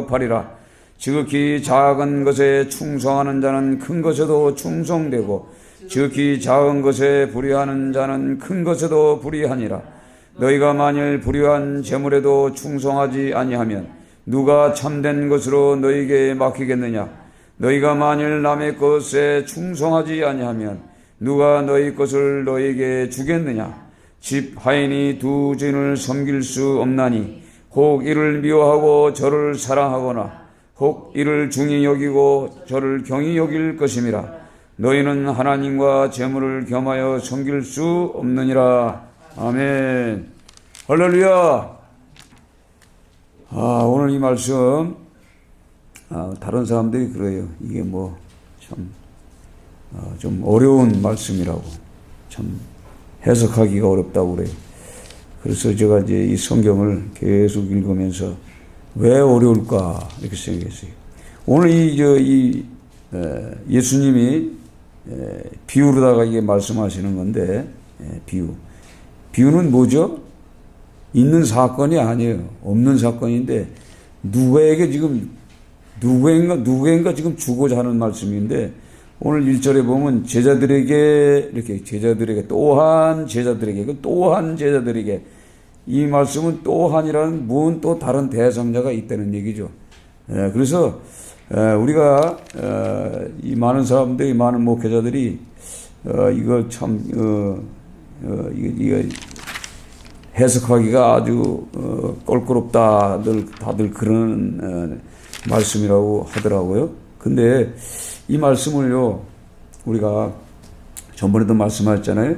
하리라. 지극히 작은 것에 충성하는 자는 큰 것에도 충성되고 지극히 작은 것에 불의하는 자는 큰 것에도 불의하니라. 너희가 만일 불의한 재물에도 충성하지 아니하면 누가 참된 것으로 너희에게 맡기겠느냐? 너희가 만일 남의 것에 충성하지 아니하면 누가 너희 것을 너희에게 주겠느냐? 집 하인이 두 주인을 섬길 수 없나니 혹 이를 미워하고 저를 사랑하거나 혹 이를 중히 여기고 저를 경히 여길 것임이라. 너희는 하나님과 재물을 겸하여 섬길 수 없느니라. 아멘. 할렐루야. 오늘 이 말씀 다른 사람들이 그래요. 이게 뭐 좀 어려운 말씀이라고, 참 해석하기가 어렵다고 그래요. 그래서 제가 이제 이 성경을 계속 읽으면서 왜 어려울까 이렇게 생각했어요. 오늘 예수님이 비유로다가 이게 말씀하시는 건데, 비유는 뭐죠? 있는 사건이 아니에요. 없는 사건인데 누구에게 지금 누구인가 지금 주고자 하는 말씀인데, 오늘 1절에 보면 제자들에게 또한 제자들에게 이 말씀은 또한이라는 무슨 또 다른 대상자가 있다는 얘기죠. 그래서 우리가 이 많은 사람들이, 많은 목회자들이 이걸 참 이거 해석하기가 아주 껄끄럽다 다들 그런 말씀이라고 하더라고요. 근데 이 말씀을요, 우리가 전번에도 말씀하셨잖아요.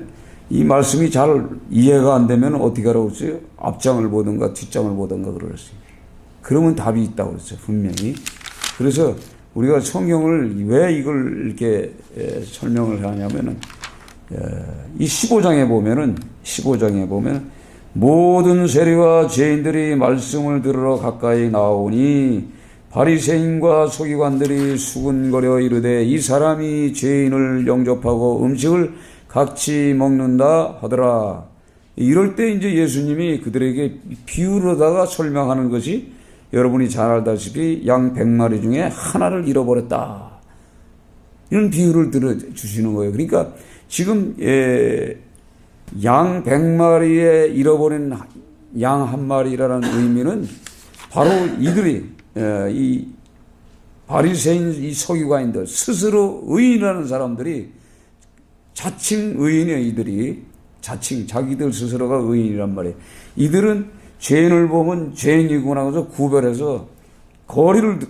이 말씀이 잘 이해가 안 되면 어떻게 하라고 했어요? 앞장을 보든가 뒷장을 보든가 그랬어요. 그러면 답이 있다고 그랬어요, 분명히. 그래서 우리가 성경을 왜 이걸 이렇게 설명을 하냐면은, 이 15장에 보면 모든 세리와 죄인들이 말씀을 들으러 가까이 나오니 바리새인과 서기관들이 수군거려 이르되 이 사람이 죄인을 영접하고 음식을 같이 먹는다 하더라. 이럴 때 이제 예수님이 그들에게 비유로다가 설명하는 것이, 여러분이 잘 알다시피 양 100마리 중에 하나를 잃어버렸다, 이런 비유를 들어주시는 거예요. 그러니까 지금 양 100마리에 잃어버린 양 한 마리라는 의미는 바로 이들이, 이 바리새인, 이 서기관인들, 스스로 의인이라는 사람들이, 자칭 의인이에요. 이들이 자칭 자기들 스스로가 의인이란 말이에요. 이들은 죄인을 보면 죄인이구나 해서 구별해서 거리를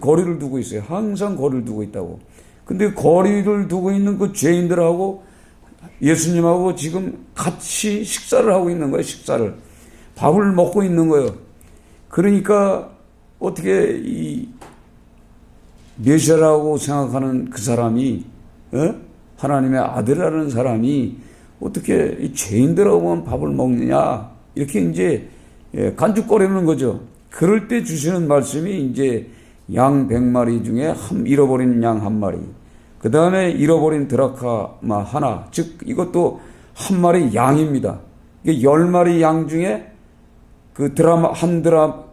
두고 있어요. 항상 거리를 두고 있다고. 근데 거리를 두고 있는 그 죄인들하고 예수님하고 지금 같이 식사를 하고 있는 거예요. 밥을 먹고 있는 거예요. 그러니까 어떻게 이 메시아라고 생각하는 그 사람이, 하나님의 아들이라는 사람이 어떻게 이 죄인들하고만 밥을 먹느냐, 이렇게 이제 간죽거리는 거죠. 그럴 때 주시는 말씀이 이제 양 100마리 중에 잃어버린 양 한 마리, 그 다음에 잃어버린 드라카마 하나, 즉 이것도 한 마리 양입니다. 10마리 양 중에 그 한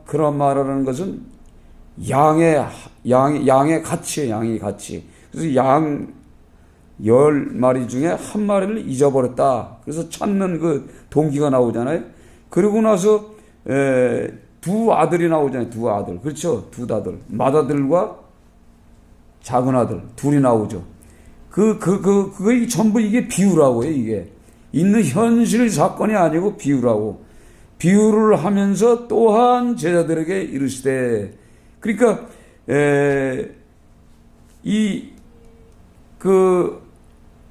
드라마라는 것은 양의 가치예요. 양의 가치. 그래서 양 10마리 중에 한 마리를 잊어버렸다. 그래서 찾는 그 동기가 나오잖아요. 그러고 나서 두 아들이 나오잖아요. 두 아들. 그렇죠. 두 아들. 맏아들과 작은 아들 둘이 나오죠. 그게 전부 이게 비유라고요. 이게 있는 현실 사건이 아니고 비유라고. 비유를 하면서 또한 제자들에게 이르시되, 그러니까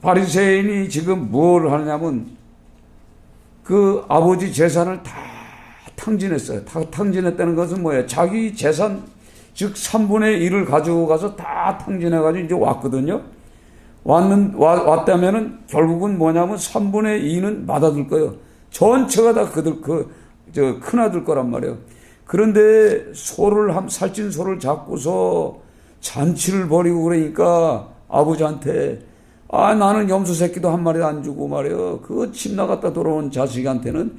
바리새인이 지금 뭘 하냐면 그 아버지 재산을 다 탕진했어요. 탕진했다는 것은 뭐예요? 자기 재산, 즉 3분의 1을 가지고 가서 다 탕진해가지고 이제 왔거든요. 왔다면은 결국은 뭐냐면 3분의 2는 맏아들 거예요. 전체가 다 큰아들 거란 말이에요. 그런데 살찐 소를 잡고서 잔치를 벌이고 그러니까 아버지한테, 나는 염소 새끼도 한 마리도 안 주고 말이에요. 그 집 나갔다 돌아온 자식한테는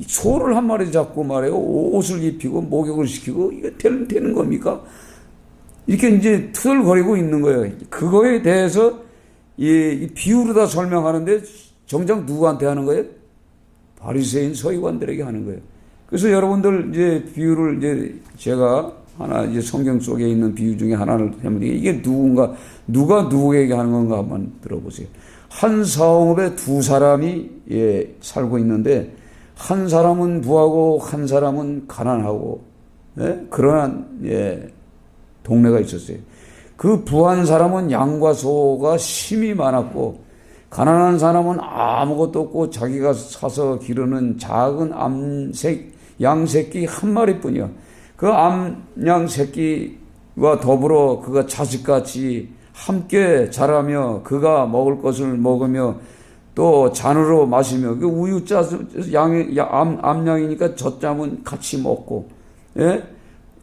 소를 한 마리 잡고 말이에요. 옷을 입히고 목욕을 시키고 이게 되는 겁니까? 이렇게 이제 투덜거리고 있는 거예요. 그거에 대해서 이 비유로 다 설명하는데 정작 누구한테 하는 거예요? 바리새인 서기관들에게 하는 거예요. 그래서 여러분들 이제 비유를 이제 제가 하나 이제 성경 속에 있는 비유 중에 하나를 하면 이게 누가 누구에게 하는 건가 한번 들어보세요. 한 사업에 두 사람이 살고 있는데 한 사람은 부하고 한 사람은 가난하고 그러한 동네가 있었어요. 그 부한 사람은 양과 소가 심이 많았고 가난한 사람은 아무것도 없고 자기가 사서 기르는 작은 양 새끼 한 마리뿐이야. 그 암양 새끼와 더불어 그가 자식같이 함께 자라며 그가 먹을 것을 먹으며 또 잔으로 마시며 그 우유 짜서 암양이니까 젖잠은 같이 먹고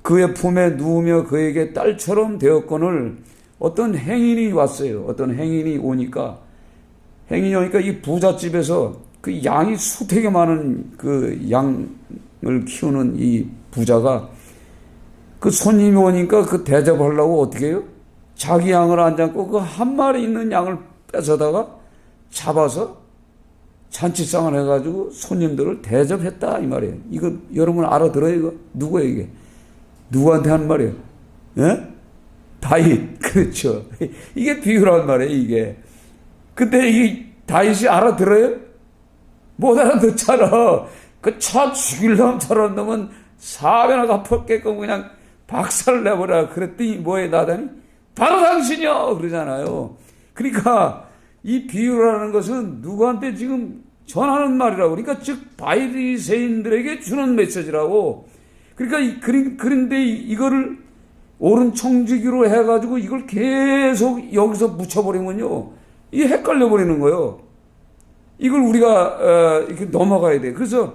그의 품에 누우며 그에게 딸처럼 되었거늘 어떤 행인이 왔어요. 어떤 행인이 오니까 이 부잣집에서 그 양이 수되게 많은 그 양을 키우는 이 부자가 그 손님이 오니까 그 대접하려고 어떻게 해요? 자기 양을 안 잡고 그 한 마리 있는 양을 뺏어다가 잡아서 잔치상을 해가지고 손님들을 대접했다 이 말이에요. 이거 여러분 알아들어요? 이거 누구에게? 누구한테 하는 말이에요? 다윗. 그렇죠. 이게 비유란 말이에요. 이게. 근데 이 다윗이 알아들어요? 못 알아듣잖아. 그 차 죽일려면 저런 놈은 사변을 갚았게끔 그냥 박살을 내버려. 그랬더니 뭐에 나다니? 바로 당신이요! 그러잖아요. 그러니까 이 비유라는 것은 누구한테 지금 전하는 말이라고. 그러니까 즉 바리새인들에게 주는 메시지라고. 그러니까 그런데 이거를 옳은 청지기로 해가지고 이걸 계속 여기서 묻혀버리면요, 이게 헷갈려 버리는 거예요. 이걸 우리가 이렇게 넘어가야 돼. 그래서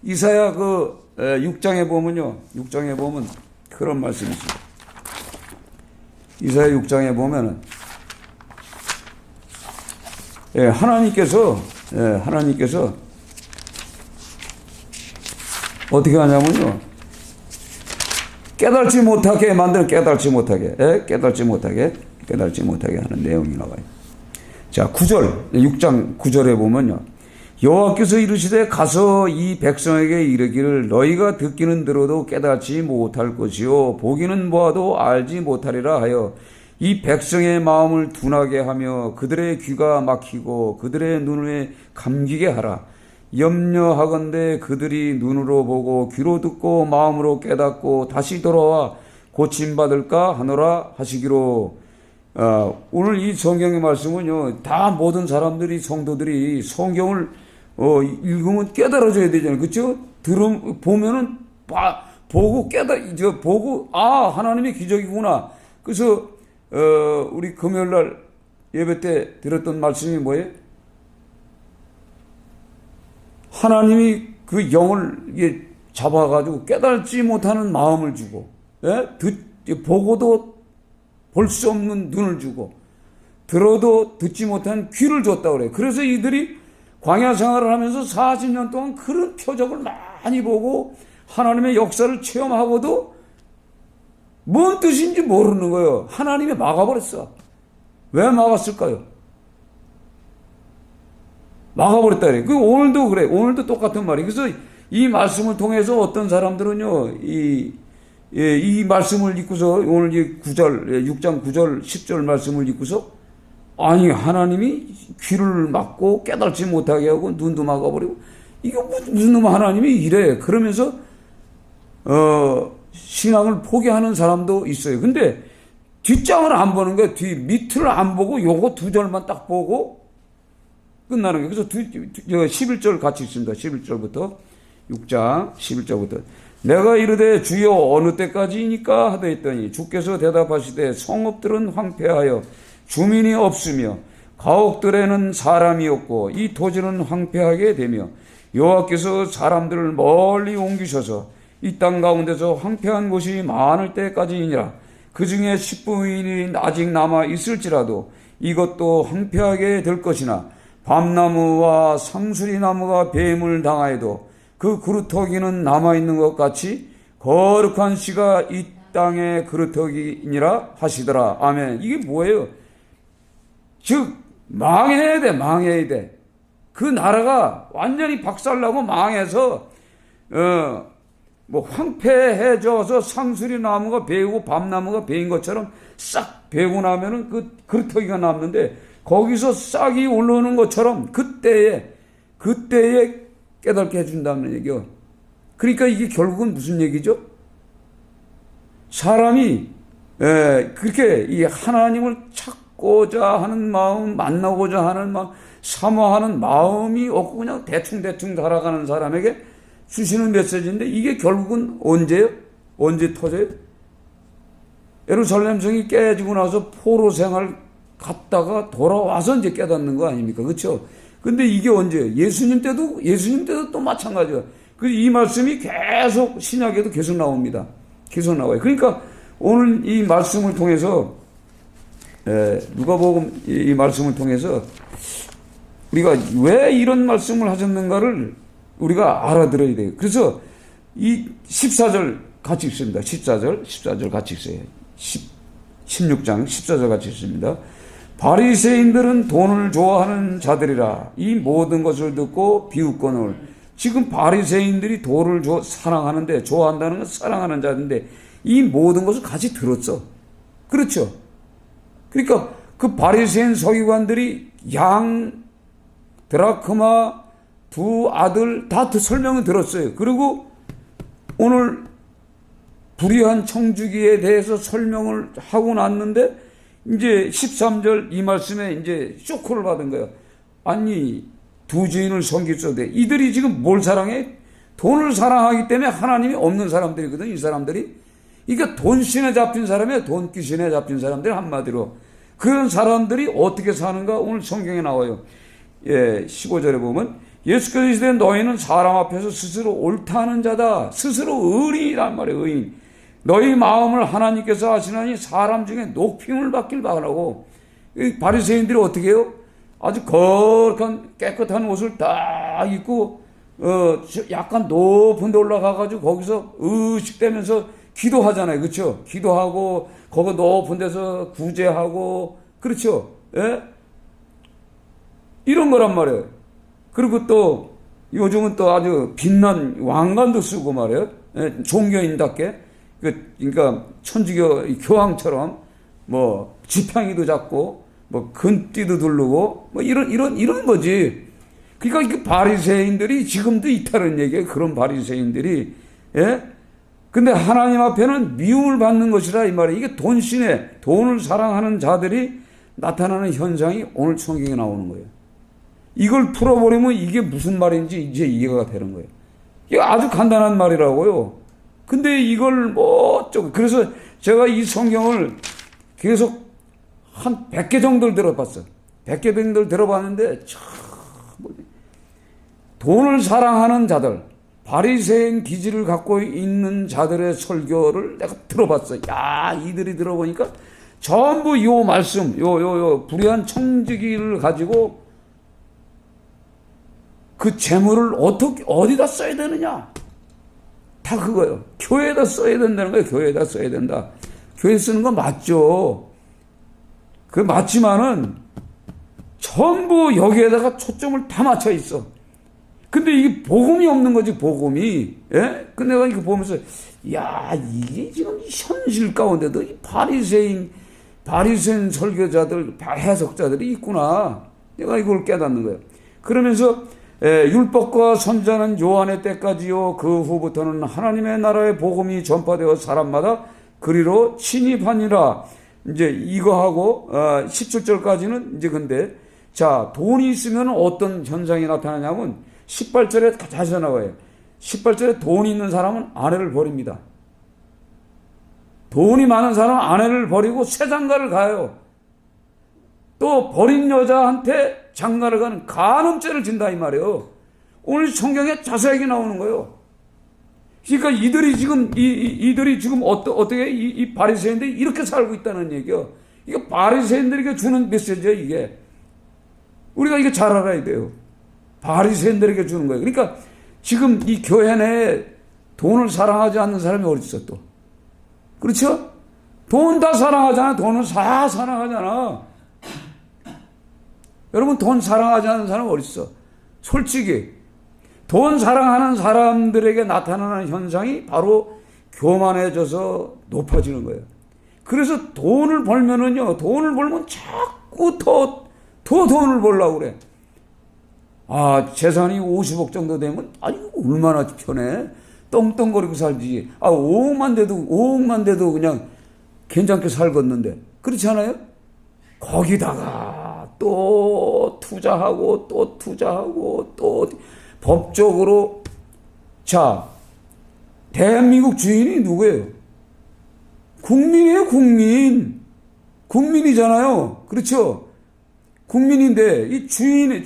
이사야 그 6장에 보면요, 6장에 보면 그런 말씀이 있어요. 이사야 6장에 보면은 하나님께서 어떻게 하냐면요, 깨달지 못하게 만드는 깨달지 못하게 하는 내용이 나와요. 자, 6장 9절에 보면요, 여호와께서 이르시되 가서 이 백성에게 이르기를 너희가 듣기는 들어도 깨닫지 못할 것이요 보기는 보아도 알지 못하리라 하여 이 백성의 마음을 둔하게 하며 그들의 귀가 막히고 그들의 눈에 감기게 하라. 염려하건대 그들이 눈으로 보고 귀로 듣고 마음으로 깨닫고 다시 돌아와 고침받을까 하노라 하시기로. 오늘 이 성경의 말씀은요, 다 모든 사람들이, 성도들이 성경을 읽으면 깨달아져야 되잖아요. 그렇죠? 보면은 보고 보고 하나님의 기적이구나. 그래서 우리 금요일 날 예배 때 들었던 말씀이 뭐예요? 하나님이 그 영을 잡아가지고 깨달지 못하는 마음을 주고, 보고도 볼 수 없는 눈을 주고, 들어도 듣지 못한 귀를 줬다 그래요. 그래서 이들이 광야 생활을 하면서 40년 동안 그런 표적을 많이 보고 하나님의 역사를 체험하고도 뭔 뜻인지 모르는 거예요. 하나님이 막아버렸어. 왜 막았을까요? 막아버렸다 그래. 오늘도 그래. 오늘도 똑같은 말이에요. 그래서 이 말씀을 통해서 어떤 사람들은요, 이 말씀을 읽고서, 오늘 6장 9절, 10절 말씀을 읽고서, 아니, 하나님이 귀를 막고 깨달지 못하게 하고 눈도 막아버리고, 이게 무슨 놈 하나님이 이래. 그러면서, 신앙을 포기하는 사람도 있어요. 근데 뒷장을 안 보는 거예요. 밑을 안 보고 요거 2절만 딱 보고 끝나는 거예요. 그래서 11절 같이 있습니다. 11절부터 6장 11절부터 내가 이르되 주여 어느 때까지이니까 하다 했더니 주께서 대답하시되 성읍들은 황폐하여 주민이 없으며 가옥들에는 사람이 없고 이 토지는 황폐하게 되며 여호와께서 사람들을 멀리 옮기셔서 이 땅 가운데서 황폐한 곳이 많을 때까지이니라. 그 중에 10분이 아직 남아 있을지라도 이것도 황폐하게 될 것이나 밤나무와 상수리나무가 뱀을 당하여도 그 그루터기는 남아있는 것 같이 거룩한 씨가 이 땅의 그루터기니라 하시더라. 아멘. 이게 뭐예요? 즉 망해야 돼. 망해야 돼. 그 나라가 완전히 박살나고 망해서 뭐 황폐해져서 상수리 나무가 베이고 밤나무가 베인 것처럼 싹 베고 나면은 그 그루터기가 남는데 거기서 싹이 올라오는 것처럼 그때에 깨닫게 해준다는 얘기요. 그러니까 이게 결국은 무슨 얘기죠? 사람이 그렇게 이 하나님을 찾고자 하는 마음, 만나고자 하는 마음, 사모하는 마음이 없고 그냥 대충 살아가는 사람에게 주시는 메시지인데 이게 결국은 언제요? 언제 터져요? 예루살렘 성이 깨지고 나서 포로 생활 갔다가 돌아와서 이제 깨닫는 거 아닙니까? 그렇죠? 근데 이게 언제? 예수님 때도 또 마찬가지야. 이 말씀이 계속 신약에도 계속 나옵니다. 계속 나와요. 그러니까 오늘 이 말씀을 통해서 누가복음 이 말씀을 통해서 우리가 왜 이런 말씀을 하셨는가를 우리가 알아들어야 돼요. 그래서 이 14절 같이 읽습니다. 14절 같이 읽어요. 16장 14절 같이 읽습니다. 바리새인들은 돈을 좋아하는 자들이라 이 모든 것을 듣고 비웃거늘. 지금 바리새인들이 돈을 사랑하는데, 좋아한다는 건 사랑하는 자인데 이 모든 것을 같이 들었어. 그렇죠? 그러니까 그 바리새인 서기관들이 양 드라크마 두 아들 다 설명을 들었어요. 그리고 오늘 불의한 청지기에 대해서 설명을 하고 났는데 이제 13절 이 말씀에 이제 쇼크를 받은 거예요. 아니 두 주인을 섬겼어도 이들이 지금 뭘 사랑해? 돈을 사랑하기 때문에 하나님이 없는 사람들이거든. 이 사람들이. 그러니까 돈신에 잡힌 사람이에요. 돈귀신에 잡힌 사람들. 한마디로 그런 사람들이 어떻게 사는가 오늘 성경에 나와요. 15절에 보면 예수께서 이르시되 너희는 사람 앞에서 스스로 옳다는 자다. 스스로 의인이란 말이에요. 의인. 너희 마음을 하나님께서 아시나니 사람 중에 높임을 받길 바라고. 바리새인들이 어떻게 해요? 아주 거룩한 깨끗한 옷을 딱 입고 약간 높은 데 올라가가지고 거기서 의식되면서 기도하잖아요. 그렇죠? 기도하고 거기 높은 데서 구제하고 그렇죠? 예? 이런 거란 말이에요. 그리고 또 요즘은 또 아주 빛난 왕관도 쓰고 말이에요. 예? 종교인답게. 그러니까 천주교 교황처럼 뭐 지팡이도 잡고 뭐 금띠도 두르고 뭐 이런 거지. 그러니까 그 바리새인들이 지금도 있다는 얘기예요. 그런 바리새인들이. 예? 근데 하나님 앞에는 미움을 받는 것이라 이 말이에요. 이게 돈신에 돈을 사랑하는 자들이 나타나는 현상이 오늘 성경에 나오는 거예요. 이걸 풀어버리면 이게 무슨 말인지 이제 이해가 되는 거예요. 이게 아주 간단한 말이라고요. 근데 이걸 그래서 제가 이 성경을 계속 한 100개 정도를 들어봤어. 100개 정도를 들어봤는데 돈을 사랑하는 자들, 바리새인 기질을 갖고 있는 자들의 설교를 내가 들어봤어. 야, 이들이 들어보니까 전부 요 말씀, 불의한 청지기를 가지고 그 재물을 어디다 써야 되느냐? 다 그거예요. 교회에다 써야 된다는 거예요. 교회에다 써야 된다. 교회 쓰는 건 맞죠. 그 맞지만은 전부 여기에다가 초점을 다 맞춰 있어. 근데 이게 복음이 없는 거지, 복음이. 예? 근데 내가 이거 보면서, 야, 이게 지금 현실 가운데도 이 바리새인 설교자들, 해석자들이 있구나. 내가 이걸 깨닫는 거예요. 그러면서, 율법과 선자는 요한의 때까지요, 그 후부터는 하나님의 나라의 복음이 전파되어 사람마다 그리로 침입하니라. 이제 이거하고, 17절까지는 이제 근데, 자, 돈이 있으면 어떤 현상이 나타나냐면, 18절에 다시 나와요. 18절에 돈이 있는 사람은 아내를 버립니다. 돈이 많은 사람은 아내를 버리고 새 장가를 가요. 또 버린 여자한테 장가를 가는 간음죄를 진다 이 말이에요. 오늘 성경에 자세하게 나오는 거예요. 그러니까 이들이 지금 어떻게 이 바리새인들이 이렇게 살고 있다는 얘기요. 이거 바리새인들에게 주는 메시지예요, 이게. 우리가 이거 잘 알아야 돼요. 바리새인들에게 주는 거예요. 그러니까 지금 이 교회 내에 돈을 사랑하지 않는 사람이 어디 있어 또? 그렇죠? 돈 다 사랑하잖아. 돈은 다 사랑하잖아. 여러분, 돈 사랑하지 않는 사람 어디 있어? 솔직히 돈 사랑하는 사람들에게 나타나는 현상이 바로 교만해져서 높아지는 거예요. 그래서 돈을 벌면은요, 돈을 벌면 자꾸 더 돈을 벌려고 그래. 아, 재산이 50억 정도 되면, 아니, 얼마나 편해. 떵떵거리고 살지. 아, 5억만 돼도 그냥 괜찮게 살겠는데. 그렇지 않아요? 거기다가 또 투자하고, 또 법적으로. 자, 대한민국 주인이 누구예요? 국민이에요, 국민. 국민이잖아요. 그렇죠? 국민인데, 이 주인의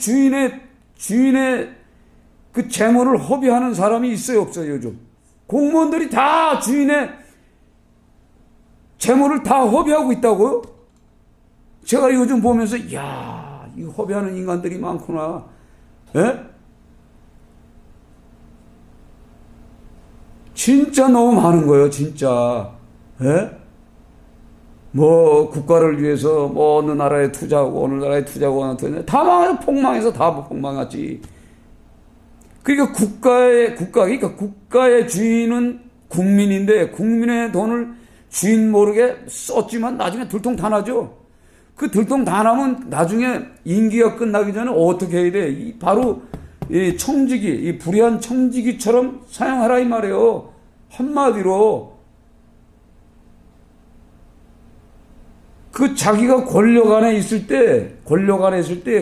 그 재물을 허비하는 사람이 있어요, 없어요, 요즘? 공무원들이 다 주인의 재물을 다 허비하고 있다고요? 제가 요즘 보면서, 이야, 이 허비하는 인간들이 많구나. 예? 진짜 너무 많은 거예요, 진짜. 예? 뭐, 국가를 위해서, 뭐, 어느 나라에 투자하고, 어느 나라에 투자하고, 어느 투자하고, 다 망해서, 폭망해서 다 폭망하지. 그러니까 그러니까 국가의 주인은 국민인데, 국민의 돈을 주인 모르게 썼지만 나중에 들통탄하죠. 그 들통탄하면 나중에 임기가 끝나기 전에 어떻게 해야 돼? 바로 이 청지기, 이 불의한 청지기처럼 사용하라 이 말이에요. 한마디로. 그 자기가 권력 안에 있을 때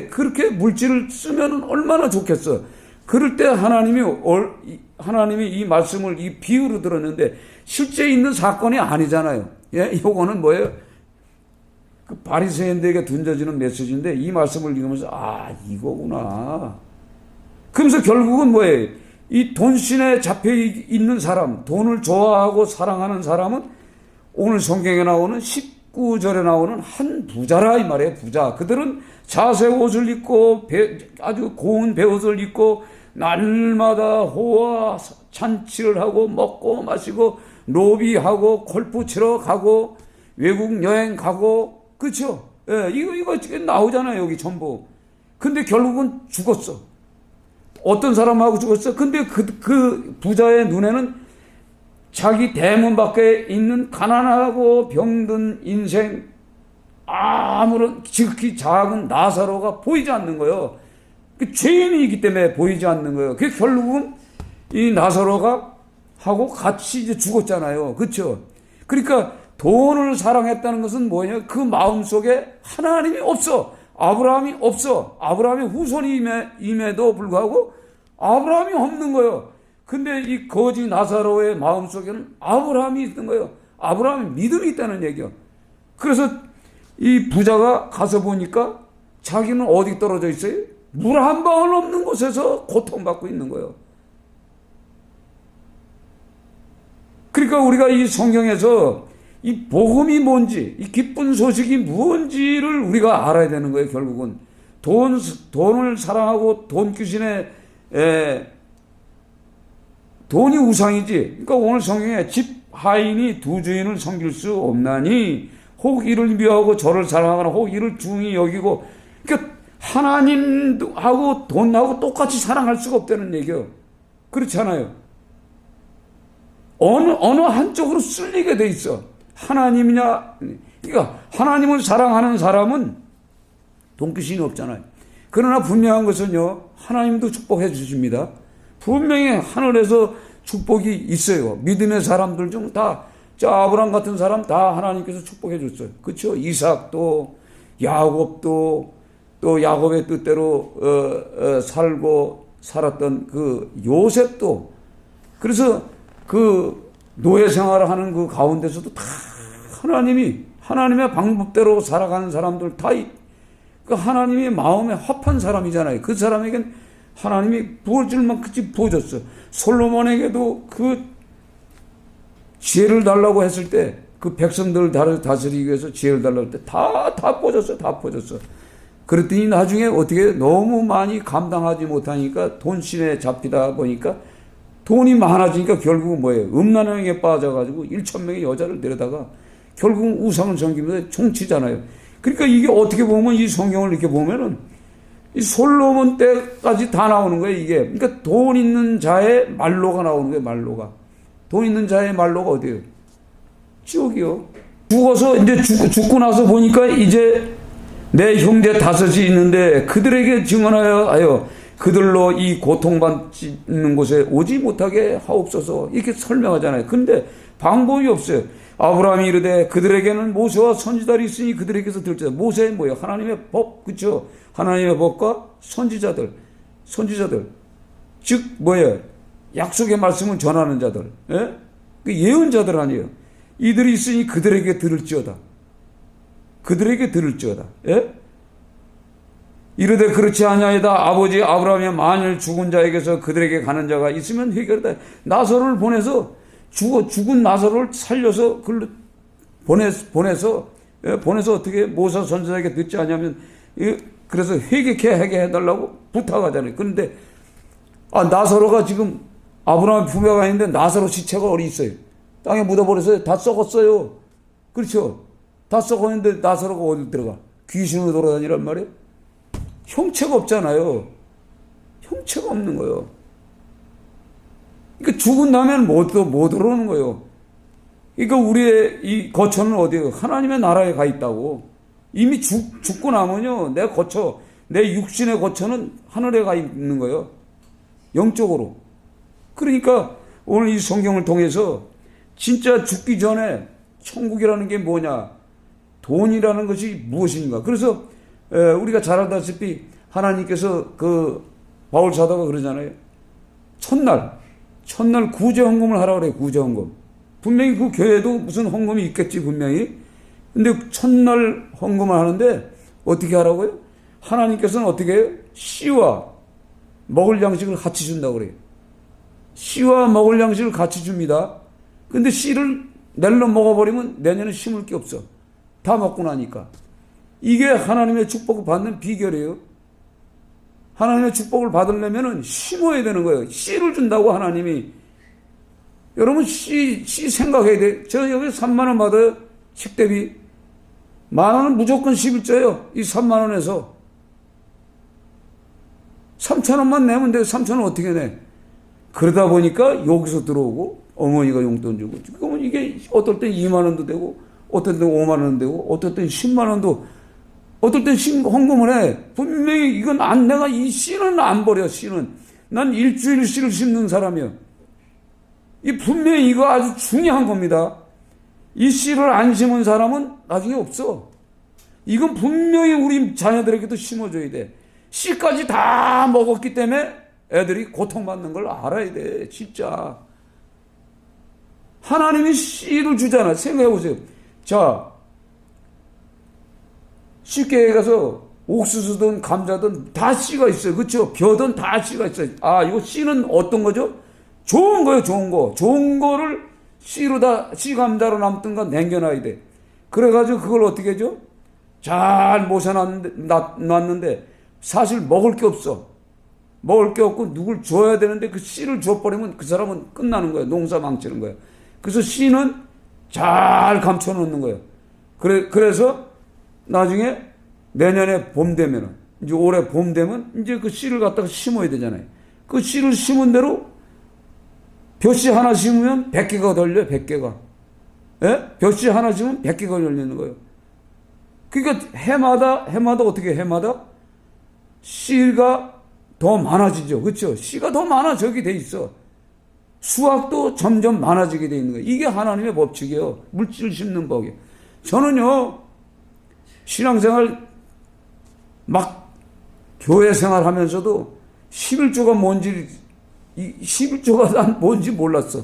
그렇게 물질을 쓰면 얼마나 좋겠어. 그럴 때 하나님이 이 말씀을 이 비유로 들었는데 실제 있는 사건이 아니잖아요. 예, 이거는 뭐예요? 그 바리새인들에게 던져지는 메시지인데 이 말씀을 읽으면서 아, 이거구나. 그러면서 결국은 뭐예요? 이 돈신에 잡혀 있는 사람, 돈을 좋아하고 사랑하는 사람은 오늘 성경에 나오는 19절에 나오는 한 부자라 이 말이에요. 부자. 그들은 자색 옷을 입고 아주 고운 베옷을 입고 날마다 호화 잔치를 하고 먹고 마시고 로비하고 골프 치러 가고 외국 여행 가고 그렇죠? 예, 이거 나오잖아요, 여기 전부. 근데 결국은 죽었어. 어떤 사람하고 죽었어? 근데 그 부자의 눈에는 자기 대문 밖에 있는 가난하고 병든 인생, 아무런 지극히 작은 나사로가 보이지 않는 거예요. 그 죄인이기 때문에 보이지 않는 거예요. 그 결국은 이 나사로가 하고 같이 이제 죽었잖아요. 그렇죠? 그러니까 돈을 사랑했다는 것은 뭐냐? 그 마음 속에 하나님이 없어. 아브라함이 없어. 아브라함의 후손임에도 불구하고 아브라함이 없는 거예요. 근데 이 거지 나사로의 마음 속에는 아브라함이 있는 거예요. 아브라함이 믿음이 있다는 얘기예요. 그래서 이 부자가 가서 보니까 자기는 어디 떨어져 있어요? 물 한 방울 없는 곳에서 고통받고 있는 거예요. 그러니까 우리가 이 성경에서 이 복음이 뭔지, 이 기쁜 소식이 뭔지를 우리가 알아야 되는 거예요, 결국은. 돈을 사랑하고 돈 귀신에, 돈이 우상이지. 그러니까 오늘 성경에 집 하인이 두 주인을 섬길 수 없나니, 혹 이를 미워하고 저를 사랑하거나 혹 이를 중히 여기고, 그러니까 하나님하고 돈하고 똑같이 사랑할 수가 없다는 얘기예요. 그렇잖아요. 어느 한쪽으로 쓸리게 돼 있어. 하나님이냐, 그러니까 하나님을 사랑하는 사람은 돈귀신이 없잖아요. 그러나 분명한 것은요, 하나님도 축복해 주십니다. 분명히 하늘에서 축복이 있어요. 믿음의 사람들 중 다, 아브라함 같은 사람 다 하나님께서 축복해 줬어요. 그렇죠? 이삭도, 야곱도, 또 야곱의 뜻대로 살고 살았던 그 요셉도, 그래서 그 노예 생활을 하는 그 가운데서도 다 하나님의 방법대로 살아가는 사람들 다 그 하나님의 마음에 합한 사람이잖아요. 그 사람에겐 하나님이 부을 줄만 그치 부어줬어. 솔로몬에게도 그 지혜를 달라고 했을 때, 그 백성들을 다스리기 위해서 지혜를 달라고 할 때 다 부어줬어. 그랬더니 나중에 어떻게 너무 많이 감당하지 못하니까 돈신에 잡히다 보니까 돈이 많아지니까 결국은 뭐예요? 음란행에 빠져가지고 1,000명의 여자를 데려다가 결국은 우상을 섬기면서 종치잖아요. 그러니까 이게 어떻게 보면 이 성경을 이렇게 보면은 이 솔로몬 때까지 다 나오는 거예요, 이게. 그러니까 돈 있는 자의 말로가 나오는 거예요, 말로가. 돈 있는 자의 말로가 어디예요? 지옥이요. 죽어서 이제 죽고 나서 보니까 이제 내 형제 5이 있는데 그들에게 증언하여 그들로 이 고통받는 곳에 오지 못하게 하옵소서. 이렇게 설명하잖아요. 근데 방법이 없어요. 아브라함이 이르되 그들에게는 모세와 선지자들이 있으니 그들에게서 들을지어다. 모세는 뭐예요? 하나님의 법, 그렇죠? 하나님의 법과 선지자들. 즉 뭐예요? 약속의 말씀을 전하는 자들. 예? 그 예언자들 아니에요. 이들이 있으니 그들에게 들을지어다. 예? 이르되 그렇지 아니하이다. 아버지 아브라함이 만일 죽은 자에게서 그들에게 가는 자가 있으면 회개하다. 나사로를 보내서 죽은 나사로를 살려서 보내서 어떻게 모세 선지자에게 듣지 않냐면 그래서 회개케 하게 해달라고 부탁하잖아요. 그런데 나사로가 지금 아브라함 부모가 있는데 나사로 시체가 어디 있어요? 땅에 묻어버려서 다 썩었어요. 그렇죠? 다 썩었는데 나사로가 어디 들어가? 귀신으로 돌아다니란 말이에요? 형체가 없잖아요. 형체가 없는 거예요. 그러니까 죽은 다음에 못 들어오는 거예요. 그러니까 우리의 이 거처는 어디에요? 하나님의 나라에 가 있다고. 이미 죽고 나면요, 내 육신의 거처는 하늘에 가 있는 거예요. 영적으로. 그러니까 오늘 이 성경을 통해서 진짜 죽기 전에 천국이라는 게 뭐냐? 돈이라는 것이 무엇인가? 그래서 우리가 잘 알다시피 하나님께서 바울 사도가 그러잖아요. 첫날 구제 헌금을 하라고 그래요. 구제 헌금. 분명히 그 교회도 무슨 헌금이 있겠지, 분명히. 근데 첫날 헌금을 하는데 어떻게 하라고요? 하나님께서는 어떻게 해요? 씨와 먹을 양식을 같이 준다고 그래요. 씨와 먹을 양식을 같이 줍니다. 근데 씨를 낼로 먹어버리면 내년에 심을 게 없어. 다 먹고 나니까. 이게 하나님의 축복을 받는 비결이에요. 하나님의 축복을 받으려면 심어야 되는 거예요. 씨를 준다고 하나님이. 여러분 씨 생각해야 돼. 저 여기 3만 원 받아요. 식대비. 10,000원은 무조건 11조예요. 이 3만 원에서. 3,000원만 내면 돼요. 3,000원 어떻게 내? 그러다 보니까 여기서 들어오고 어머니가 용돈 주고. 그러면 이게 어떨 땐 2만 원도 되고 어떨 땐 5만 원도 되고 어떨 땐 10만 원도 어떨 땐 헌금을 해. 분명히 이건 내가 이 씨는 안 버려, 씨는. 난 일주일 씨를 심는 사람이야. 이 분명히 이거 아주 중요한 겁니다. 이 씨를 안 심은 사람은 나중에 없어. 이건 분명히 우리 자녀들에게도 심어줘야 돼. 씨까지 다 먹었기 때문에 애들이 고통받는 걸 알아야 돼, 진짜. 하나님이 씨를 주잖아. 생각해 보세요. 자, 쉽게 가서 옥수수든 감자든 다 씨가 있어요. 그렇죠? 벼든 다 씨가 있어요. 이거 씨는 어떤 거죠? 좋은 거예요, 좋은 거. 좋은 거를 씨 감자로 남든 건 남겨놔야 돼. 그래가지고 그걸 어떻게 해줘? 잘 모셔놨는데 사실 먹을 게 없어. 먹을 게 없고 누굴 줘야 되는데 그 씨를 줘버리면 그 사람은 끝나는 거예요. 농사 망치는 거예요. 그래서 씨는 잘 감춰놓는 거예요. 그래서 나중에 내년에 봄 되면은, 이제 올해 봄 되면 이제 그 씨를 갖다가 심어야 되잖아요. 그 씨를 심은 대로 벼씨 하나 심으면 100개가 걸려요, 100개가. 예? 벼씨 하나 심으면 100개가 열리는 거예요. 그러니까 해마다 어떻게 해마다 씨가 더 많아지죠. 그렇죠? 씨가 더 많아지게 돼 있어. 수확도 점점 많아지게 돼 있는 거예요. 이게 하나님의 법칙이에요. 물질을 심는 법이에요. 저는요, 신앙생활 막 교회 생활하면서도 11조가 뭔지 11조가 난 뭔지 몰랐어.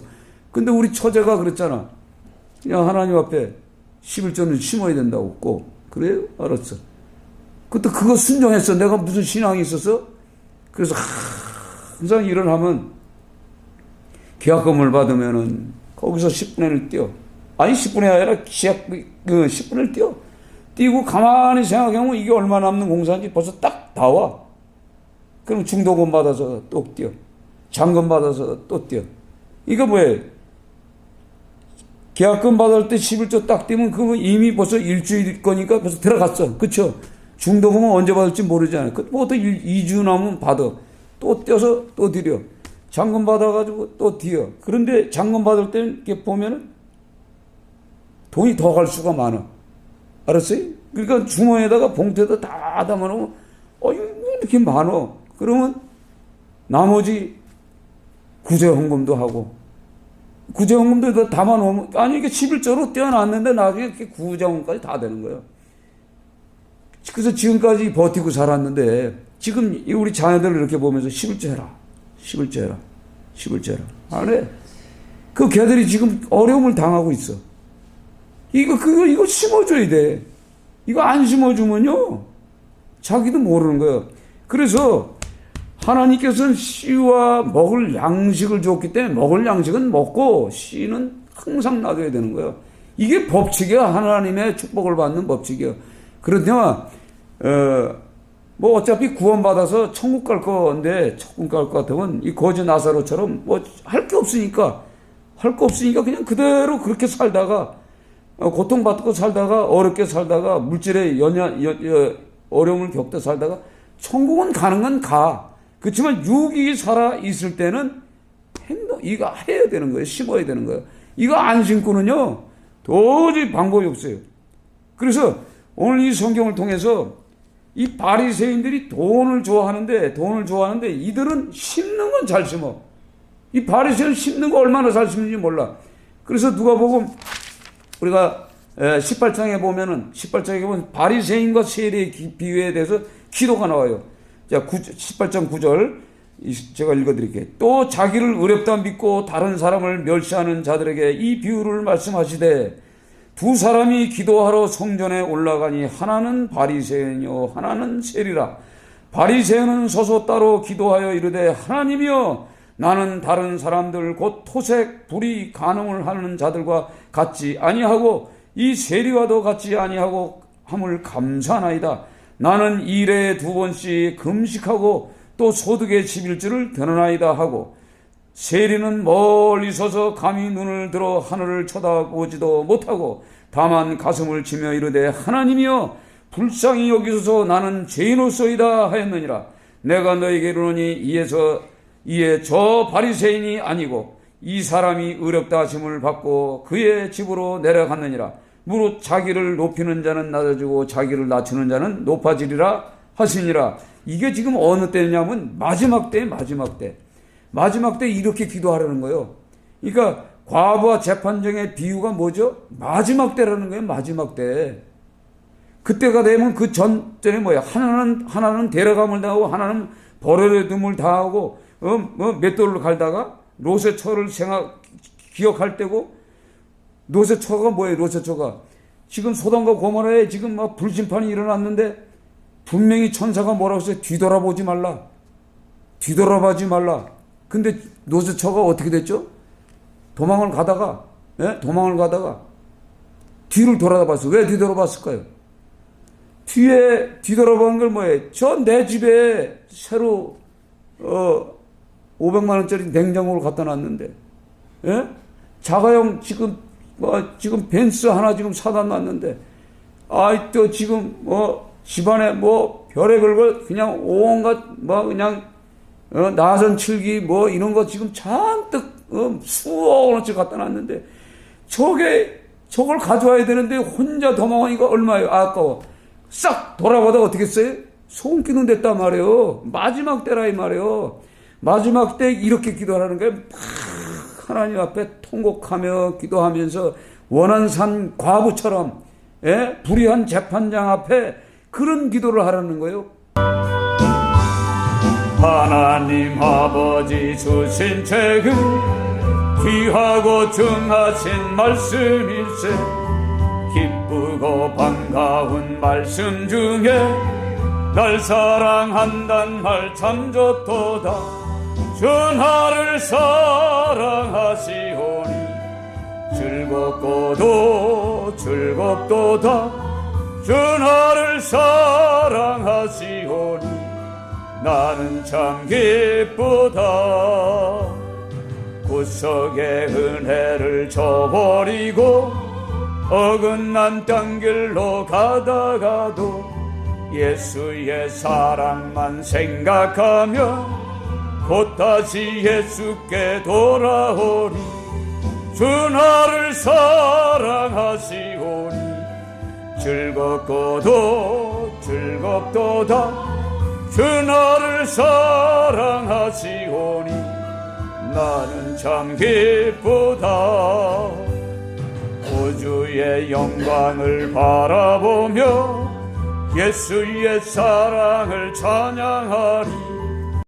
근데 우리 처제가 그랬잖아. 그냥 하나님 앞에 11조는 심어야 된다고 꼭. 그래요? 알았어. 그때 그거 순종했어. 내가 무슨 신앙이 있어서? 그래서 항상 일어나면 계약금을 받으면은 거기서 10분의 1을 띄워. 아니 10분이 아니라 10분의 1 띄워. 띄고 가만히 생각해보면 이게 얼마 남는 공사인지 벌써 딱 나와. 그럼 중도금 받아서 또 띄워. 잔금 받아서 또 뛰어. 이거 뭐예요? 계약금 받을 때 11조 딱 뛰면 그거 이미 벌써 일주일 거니까 벌써 들어갔어. 그쵸? 중도금은 언제 받을지 모르잖아요. 그 보통 2주 남으면 받아. 또 떼서 또 드려. 잔금 받아가지고 또 뛰어. 그런데 잔금 받을 때 이렇게 보면은 돈이 더 갈 수가 많아. 알았어요? 그러니까 주머니에다가 봉투에다 다 담아놓으면 이거 이렇게 많어. 그러면 나머지 구제헌금도 하고 구제헌금도 담아놓으면 아니 이게 11조로 떼어놨는데 나중에 이렇게 구제헌금까지 다 되는 거예요. 그래서 지금까지 버티고 살았는데 지금 우리 자녀들을 이렇게 보면서 11조 해라. 11조 해라. 11조 해라. 안 해. 그 걔들이 지금 어려움을 당하고 있어. 이거 심어줘야 돼. 이거 안 심어주면요. 자기도 모르는 거예요. 그래서 하나님께서는 씨와 먹을 양식을 줬기 때문에 먹을 양식은 먹고 씨는 항상 놔둬야 되는 거예요. 이게 법칙이야. 하나님의 축복을 받는 법칙이야. 그러나 뭐 어차피 구원받아서 천국 갈 건데 천국 갈 것 같으면 이 거지 나사로처럼 뭐 할 게 없으니까 그냥 그대로 그렇게 살다가 고통받고 살다가 어렵게 살다가 물질의 어려움을 겪다 살다가 천국은 가는 건 가. 그렇지만 육이 살아 있을 때는 이거 해야 되는 거예요. 심어야 되는 거예요. 이거 안 심고는요 도저히 방법이 없어요. 그래서 오늘 이 성경을 통해서 이 바리새인들이 돈을 좋아하는데 이들은 심는 건 잘 심어. 이 바리새인은 심는 거 얼마나 잘 심는지 몰라. 그래서 누가복음 우리가 18장에 보면 바리새인과 세리의 비유에 대해서 기도가 나와요. 자, 18장 9절 제가 읽어드릴게요. 또 자기를 의롭다 믿고 다른 사람을 멸시하는 자들에게 이 비유를 말씀하시되 두 사람이 기도하러 성전에 올라가니 하나는 바리새인이요 하나는 세리라. 바리새인은 서서 따로 기도하여 이르되 하나님이여 나는 다른 사람들 곧 토색 불의 간음을 하는 자들과 같지 아니하고 이 세리와도 같지 아니하고 함을 감사하나이다. 나는 일에 2번씩 금식하고 또 소득의 11조를 드러나이다 하고 세리는 멀리 서서 감히 눈을 들어 하늘을 쳐다보지도 못하고 다만 가슴을 치며 이르되 하나님이여 불쌍히 여기소서 나는 죄인으로소이다 하였느니라. 내가 너에게 이르노니 이에 저 바리새인이 아니고 이 사람이 의롭다 하심을 받고 그의 집으로 내려갔느니라. 무릇 자기를 높이는 자는 낮아지고 자기를 낮추는 자는 높아지리라 하시니라. 이게 지금 어느 때냐면 마지막 때 이렇게 기도하라는 거예요. 그러니까 과부와 재판정의 비유가 뭐죠? 마지막 때라는 거예요. 마지막 때. 그때가 되면 그 전전에 뭐야? 하나는 데려감을 당하고 하나는 버려둠을 당하고 맷돌로 갈다가 로세처를 기억할 때고. 로세처가 뭐예요? 로세처가 지금 소돔과 고모라에 지금 막 불심판이 일어났는데 분명히 천사가 뭐라고 했어요? 뒤돌아보지 말라. 근데 로세처가 어떻게 됐죠? 도망을 가다가 뒤를 돌아봤어. 왜 뒤돌아봤을까요? 뒤돌아보는 걸 뭐예요? 내 집에 새로 500만 원짜리 냉장고를 갖다 놨는데 자가용 지금 벤츠 하나 지금 사다 놨는데 또 지금 집안에 별의별 걸 그냥 온갖 그냥 나선 칠기 이런 거 지금 잔뜩 수억 원어치 갖다 놨는데 저걸 가져와야 되는데 혼자 도망하니까 얼마예요? 아까워. 싹 돌아보다 어떻게 했어요? 손기는 됐단 말이에요. 마지막 때라 이 말이에요. 마지막 때 이렇게 기도하라는 거예요. 하나님 앞에 통곡하며 기도하면서 원한산 과부처럼 불의한 재판장 앞에 그런 기도를 하라는 거예요. 하나님 아버지 주신 책은 귀하고 정하신 말씀일세. 기쁘고 반가운 말씀 중에 날 사랑한단 말 참 좋도다. 전하를 사랑하시오니 즐겁도다. 전하를 사랑하시오니 나는 참 기쁘다. 구속의 은혜를 저버리고 어긋난 땅길로 가다가도 예수의 사랑만 생각하면 곧 다시 예수께 돌아오리. 주 나를 사랑하시오니 즐겁고도 즐겁도다. 주 나를 사랑하시오니 나는 참 기쁘다. 우주의 영광을 바라보며 예수의 사랑을 찬양하리.